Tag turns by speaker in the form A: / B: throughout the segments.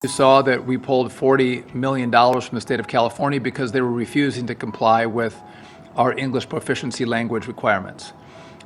A: You saw that we pulled $40 million from the state of California because they were refusing to comply with our English proficiency language requirements.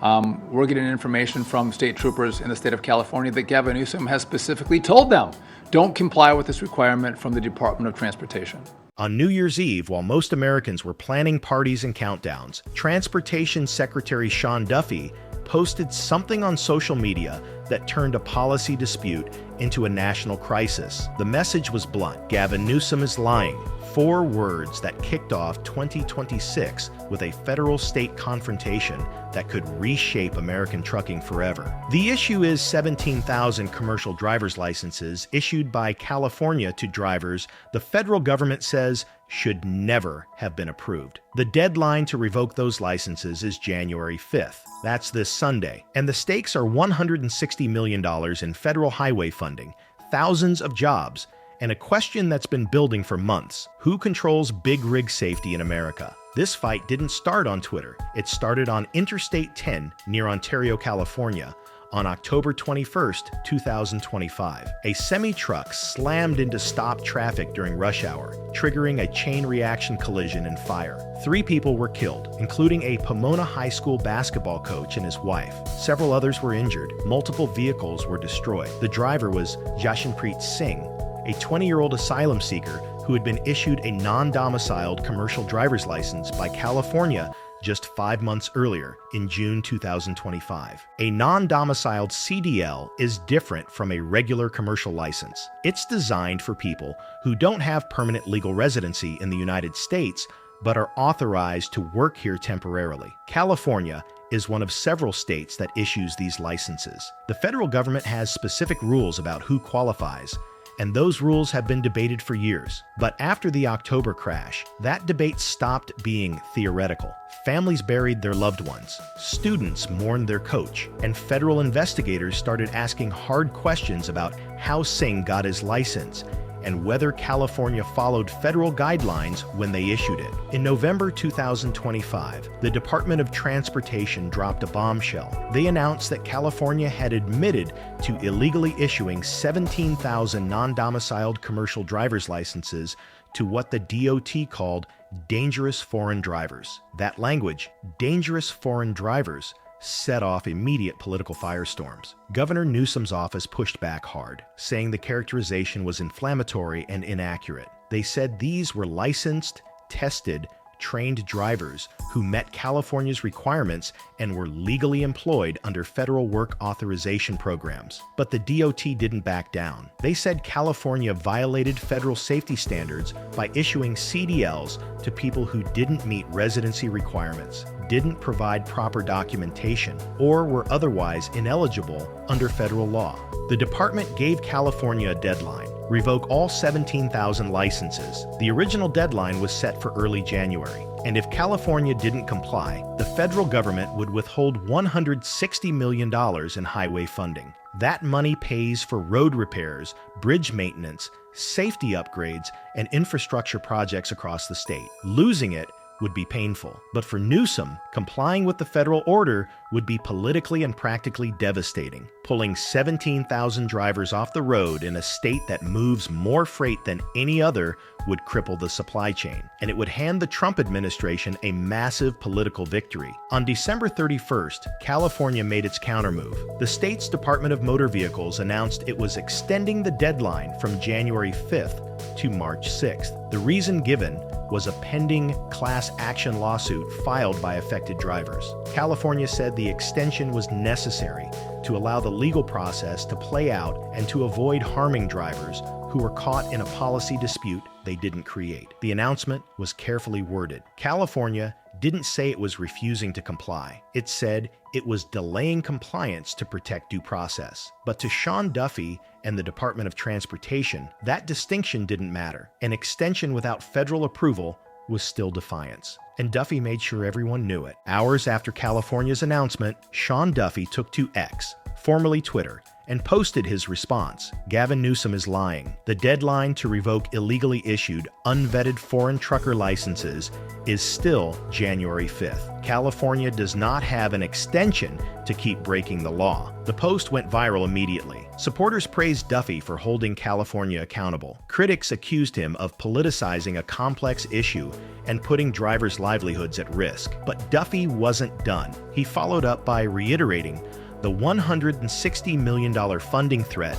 A: We're getting information from state troopers in the state of California that Gavin Newsom has specifically told them, don't comply with this requirement from the Department of Transportation.
B: On New Year's Eve, while most Americans were planning parties and countdowns, Transportation Secretary Sean Duffy posted something on social media that turned a policy dispute into a national crisis. The message was blunt. Gavin Newsom is lying. 4 words that kicked off 2026 with a federal-state confrontation that could reshape American trucking forever. The issue is 17,000 commercial driver's licenses issued by California to drivers the federal government says should never have been approved. The deadline to revoke those licenses is January 5th. That's this Sunday. And the stakes are $160 million in federal highway funding, thousands of jobs, and a question that's been building for months. Who controls big rig safety in America? This fight didn't start on Twitter. It started on Interstate 10 near Ontario, California, on October 21st, 2025. A semi-truck slammed into stopped traffic during rush hour, triggering a chain reaction collision and fire. 3 people were killed, including a Pomona High School basketball coach and his wife. Several others were injured. Multiple vehicles were destroyed. The driver was Jashanpreet Singh, a 20-year-old asylum seeker who had been issued a non-domiciled commercial driver's license by California just 5 months earlier, in June 2025. A non-domiciled CDL is different from a regular commercial license. It's designed for people who don't have permanent legal residency in the United States, but are authorized to work here temporarily. California is one of several states that issues these licenses. The federal government has specific rules about who qualifies, and those rules have been debated for years. But after the October crash, that debate stopped being theoretical. Families buried their loved ones, students mourned their coach, and federal investigators started asking hard questions about how Singh got his license and whether California followed federal guidelines when they issued it. In November 2025, the Department of Transportation dropped a bombshell. They announced that California had admitted to illegally issuing 17,000 non-domiciled commercial driver's licenses to what the DOT called dangerous foreign drivers. That language, dangerous foreign drivers, set off immediate political firestorms. Governor Newsom's office pushed back hard, saying the characterization was inflammatory and inaccurate. They said these were licensed, tested, trained drivers who met California's requirements and were legally employed under federal work authorization programs. But the DOT didn't back down. They said California violated federal safety standards by issuing CDLs to people who didn't meet residency requirements, didn't provide proper documentation, or were otherwise ineligible under federal law. The department gave California a deadline: revoke all 17,000 licenses. The original deadline was set for early January, and if California didn't comply, the federal government would withhold $160 million in highway funding. That money pays for road repairs, bridge maintenance, safety upgrades, and infrastructure projects across the state. Losing it would be painful. But for Newsom, complying with the federal order would be politically and practically devastating. Pulling 17,000 drivers off the road in a state that moves more freight than any other would cripple the supply chain, and it would hand the Trump administration a massive political victory. On December 31st, California made its countermove. The state's Department of Motor Vehicles announced it was extending the deadline from January 5th to March 6th. The reason given was a pending class action lawsuit filed by affected drivers. California said the extension was necessary to allow the legal process to play out and to avoid harming drivers who were caught in a policy dispute they didn't create. The announcement was carefully worded. California didn't say it was refusing to comply. It said it was delaying compliance to protect due process. But to Sean Duffy and the Department of Transportation, that distinction didn't matter. An extension without federal approval was still defiance. And Duffy made sure everyone knew it. Hours after California's announcement, Sean Duffy took to X, formerly Twitter, and posted his response. Gavin Newsom is lying. The deadline to revoke illegally issued, unvetted foreign trucker licenses is still January 5th. California does not have an extension to keep breaking the law. The post went viral immediately. Supporters praised Duffy for holding California accountable. Critics accused him of politicizing a complex issue and putting drivers' livelihoods at risk. But Duffy wasn't done. He followed up by reiterating the $160 million funding threat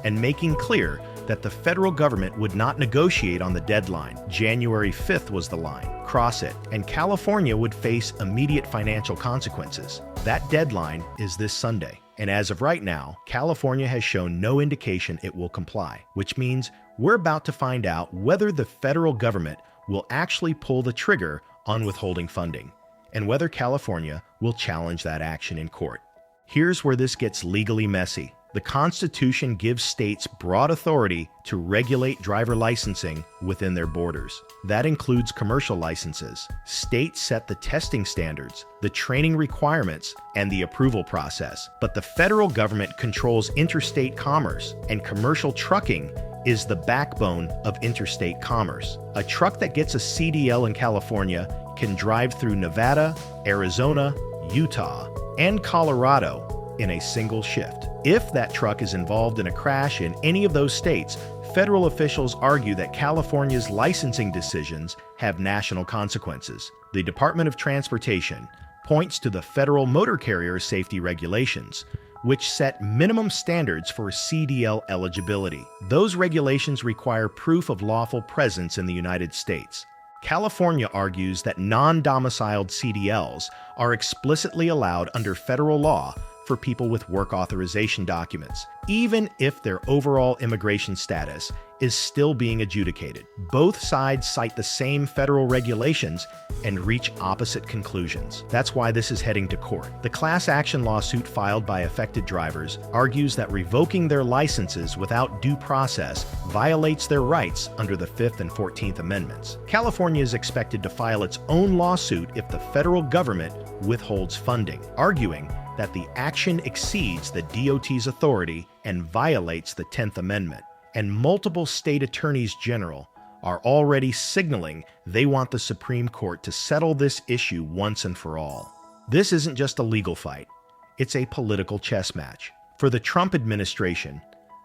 B: and making clear that the federal government would not negotiate on the deadline. January 5th was the line. Cross it, and California would face immediate financial consequences. That deadline is this Sunday. And as of right now, California has shown no indication it will comply, which means we're about to find out whether the federal government will actually pull the trigger on withholding funding, and whether California will challenge that action in court. Here's where this gets legally messy. The Constitution gives states broad authority to regulate driver licensing within their borders. That includes commercial licenses. States set the testing standards, the training requirements, and the approval process. But the federal government controls interstate commerce, and commercial trucking is the backbone of interstate commerce. A truck that gets a CDL in California can drive through Nevada, Arizona, Utah, and Colorado in a single shift. If that truck is involved in a crash in any of those states, federal officials argue that California's licensing decisions have national consequences. The Department of Transportation points to the Federal Motor Carrier Safety Regulations, which set minimum standards for CDL eligibility. Those regulations require proof of lawful presence in the United States. California argues that non-domiciled CDLs are explicitly allowed under federal law for people with work authorization documents, even if their overall immigration status is still being adjudicated. Both sides cite the same federal regulations and reach opposite conclusions. That's why this is heading to court. The class action lawsuit filed by affected drivers argues that revoking their licenses without due process violates their rights under the 5th and 14th Amendments. California is expected to file its own lawsuit if the federal government withholds funding, arguing that the action exceeds the DOT's authority and violates the 10th Amendment. And multiple state attorneys general are already signaling they want the Supreme Court to settle this issue once and for all. This isn't just a legal fight, it's a political chess match. For the Trump administration,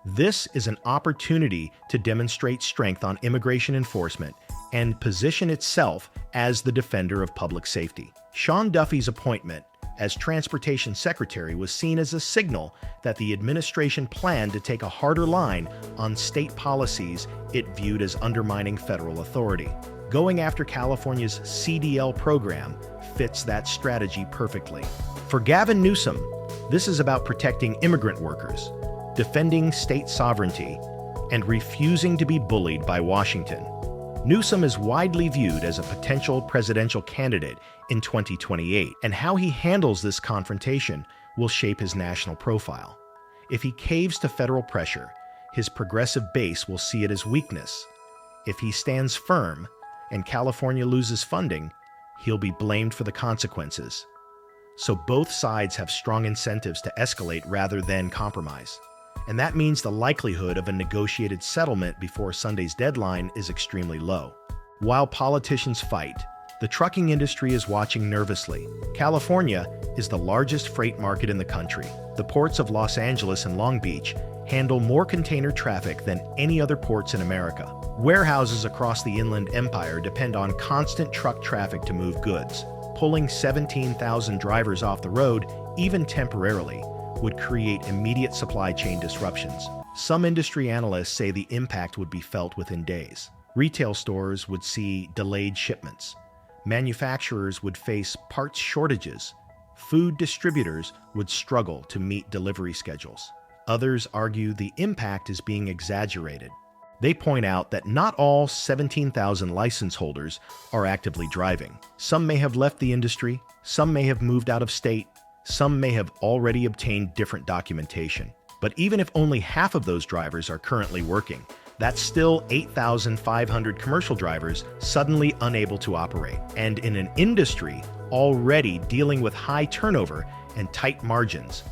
B: this is an opportunity to demonstrate strength on immigration enforcement and position itself as the defender of public safety. Sean Duffy's appointment as Transportation Secretary was seen as a signal that the administration planned to take a harder line on state policies it viewed as undermining federal authority. Going after California's CDL program fits that strategy perfectly. For Gavin Newsom, this is about protecting immigrant workers, defending state sovereignty, and refusing to be bullied by Washington. Newsom is widely viewed as a potential presidential candidate in 2028, and how he handles this confrontation will shape his national profile. If he caves to federal pressure, his progressive base will see it as weakness. If he stands firm and California loses funding, he'll be blamed for the consequences. So both sides have strong incentives to escalate rather than compromise. And that means the likelihood of a negotiated settlement before Sunday's deadline is extremely low. While politicians fight, the trucking industry is watching nervously. California is the largest freight market in the country. The ports of Los Angeles and Long Beach handle more container traffic than any other ports in America. Warehouses across the Inland Empire depend on constant truck traffic to move goods. Pulling 17,000 drivers off the road, even temporarily, would create immediate supply chain disruptions. Some industry analysts say the impact would be felt within days. Retail stores would see delayed shipments. Manufacturers would face parts shortages. Food distributors would struggle to meet delivery schedules. Others argue the impact is being exaggerated. They point out that not all 17,000 license holders are actively driving. Some may have left the industry, some may have moved out of state, some may have already obtained different documentation. But even if only half of those drivers are currently working, that's still 8,500 commercial drivers suddenly unable to operate. And in an industry already dealing with high turnover and tight margins,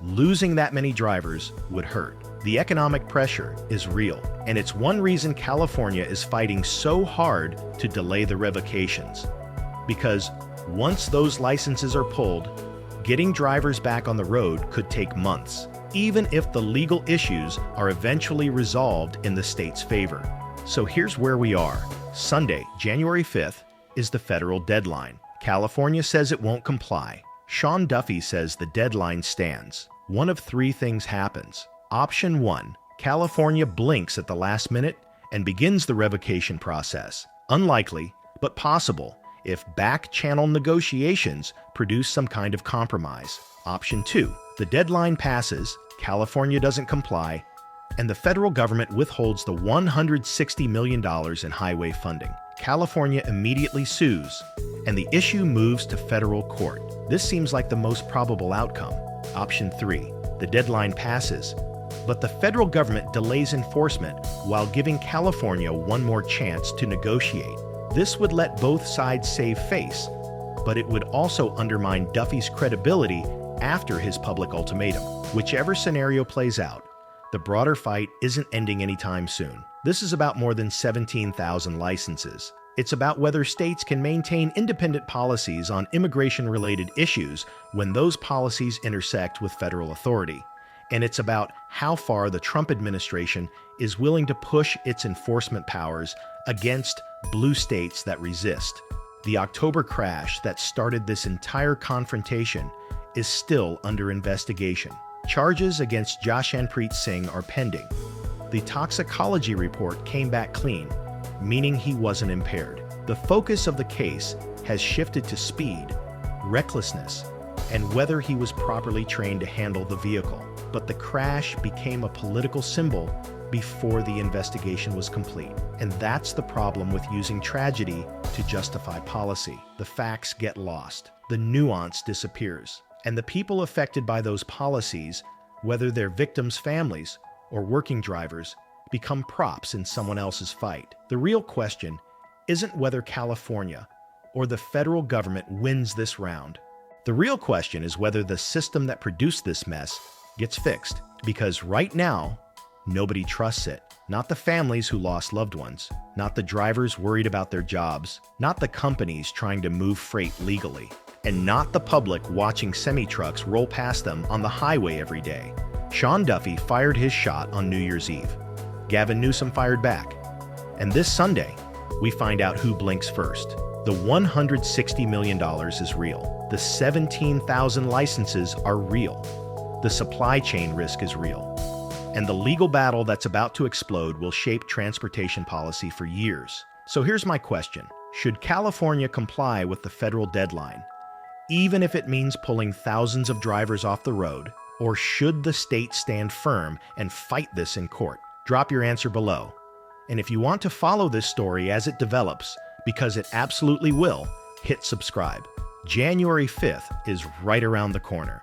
B: Losing that many drivers would hurt. The economic pressure is real, and it's one reason California is fighting so hard to delay the revocations. Because once those licenses are pulled, getting drivers back on the road could take months, even if the legal issues are eventually resolved in the state's favor. So here's where we are. Sunday, January 5th, is the federal deadline. California says it won't comply. Sean Duffy says the deadline stands. One of three things happens. Option 1, California blinks at the last minute and begins the revocation process. Unlikely, but possible, if back-channel negotiations produce some kind of compromise. Option 2, the deadline passes, California doesn't comply, and the federal government withholds the $160 million in highway funding. California immediately sues, and the issue moves to federal court. This seems like the most probable outcome. Option 3, the deadline passes, but the federal government delays enforcement while giving California one more chance to negotiate. This would let both sides save face, but it would also undermine Duffy's credibility after his public ultimatum. Whichever scenario plays out, the broader fight isn't ending anytime soon. This is about more than 17,000 licenses. It's about whether states can maintain independent policies on immigration-related issues when those policies intersect with federal authority. And it's about how far the Trump administration is willing to push its enforcement powers against blue states that resist. The October crash that started this entire confrontation is still under investigation. Charges against Jashanpreet Singh are pending. The toxicology report came back clean, meaning he wasn't impaired. The focus of the case has shifted to speed, recklessness, and whether he was properly trained to handle the vehicle. But the crash became a political symbol before the investigation was complete. And that's the problem with using tragedy to justify policy. The facts get lost, the nuance disappears, and the people affected by those policies, whether they're victims' families or working drivers, become props in someone else's fight. The real question isn't whether California or the federal government wins this round. The real question is whether the system that produced this mess gets fixed. Because right now, nobody trusts it. Not the families who lost loved ones, not the drivers worried about their jobs, not the companies trying to move freight legally, and not the public watching semi-trucks roll past them on the highway every day. Sean Duffy fired his shot on New Year's Eve. Gavin Newsom fired back. And this Sunday, we find out who blinks first. The $160 million is real. The 17,000 licenses are real. The supply chain risk is real. And the legal battle that's about to explode will shape transportation policy for years. So here's my question. Should California comply with the federal deadline, even if it means pulling thousands of drivers off the road? Or should the state stand firm and fight this in court? Drop your answer below. And if you want to follow this story as it develops, because it absolutely will, hit subscribe. January 5th is right around the corner.